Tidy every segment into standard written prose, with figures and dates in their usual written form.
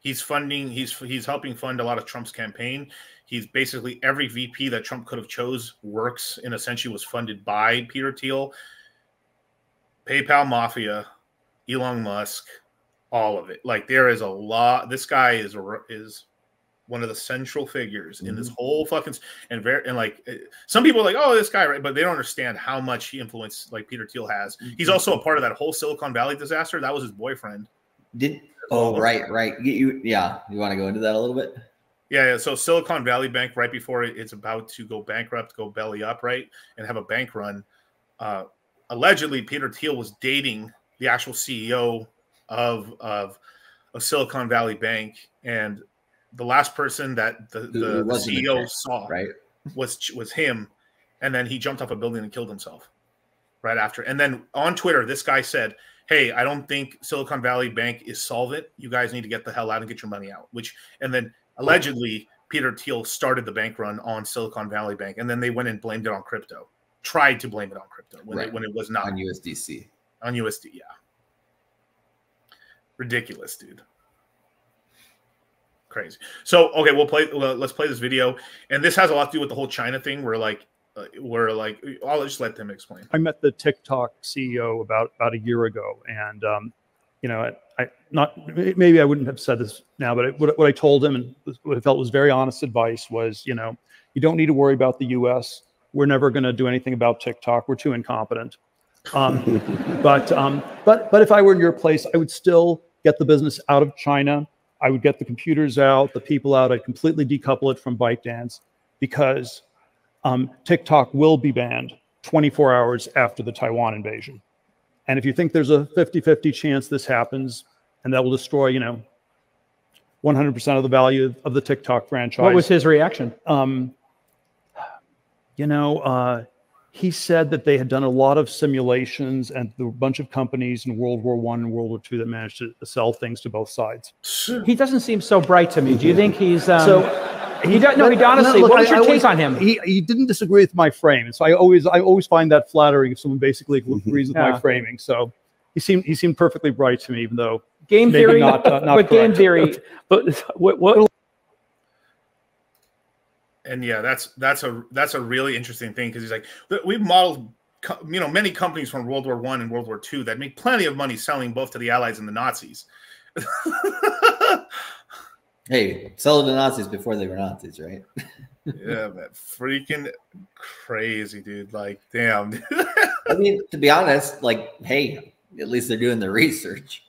He's funding. He's helping fund a lot of Trump's campaign. He's basically every VP that Trump could have chose works and essentially was funded by Peter Thiel, PayPal Mafia, Elon Musk, all of it. Like there is a lot. This guy is one of the central figures in this whole fucking and like some people are like, oh, this guy, right? But they don't understand how much he influence like Peter Thiel has. He's also a part of that whole Silicon Valley disaster. That was his boyfriend. Right. You want to go into that a little bit? Yeah. So Silicon Valley Bank, right before it's about to go bankrupt, go belly up, right, and have a bank run. Allegedly, Peter Thiel was dating the actual CEO of Silicon Valley Bank, and the last person that the CEO saw was him, and then he jumped off a building and killed himself right after. And then on Twitter, this guy said, hey, I don't think Silicon Valley Bank is solvent. You guys need to get the hell out and get your money out. And then allegedly Peter Thiel started the bank run on Silicon Valley Bank, and then they went and blamed it on crypto. Tried to blame it on crypto when it was not on USDC. On USD, yeah. Ridiculous, dude. Crazy. So okay, let's play this video, and this has a lot to do with the whole China thing. I'll just let them explain. I met the TikTok CEO about a year ago, and maybe I wouldn't have said this now, but what I told him and what I felt was very honest advice was, you don't need to worry about the U.S. We're never going to do anything about TikTok. We're too incompetent. But if I were in your place, I would still get the business out of China. I would get the computers out, the people out. I'd completely decouple it from ByteDance, because TikTok will be banned 24 hours after the Taiwan invasion. And if you think there's a 50-50 chance this happens, and that will destroy, 100% of the value of the TikTok franchise. What was his reaction? He said that they had done a lot of simulations, and there were a bunch of companies in World War I and World War II that managed to sell things to both sides. He doesn't seem so bright to me. Do you think he's honestly, what was your take on him? He didn't disagree with my framing, so I always find that flattering if someone basically agrees with my framing. So he seemed perfectly bright to me, even though game theory, not but game theory. But what? And yeah, that's a really interesting thing, because he's like, we've modeled many companies from World War I and World War II that make plenty of money selling both to the Allies and the Nazis. Hey, sell to the Nazis before they were Nazis, right? Yeah, man, freaking crazy, dude. Like, damn. I mean, to be honest, like, hey, at least they're doing the research.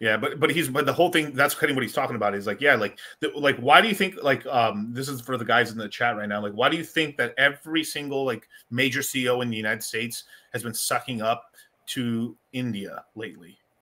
Yeah, but the whole thing, that's kind of what he's talking about, is like, yeah, like why do you think, like, this is for the guys in the chat right now, like, why do you think that every single major CEO in the United States has been sucking up to India lately?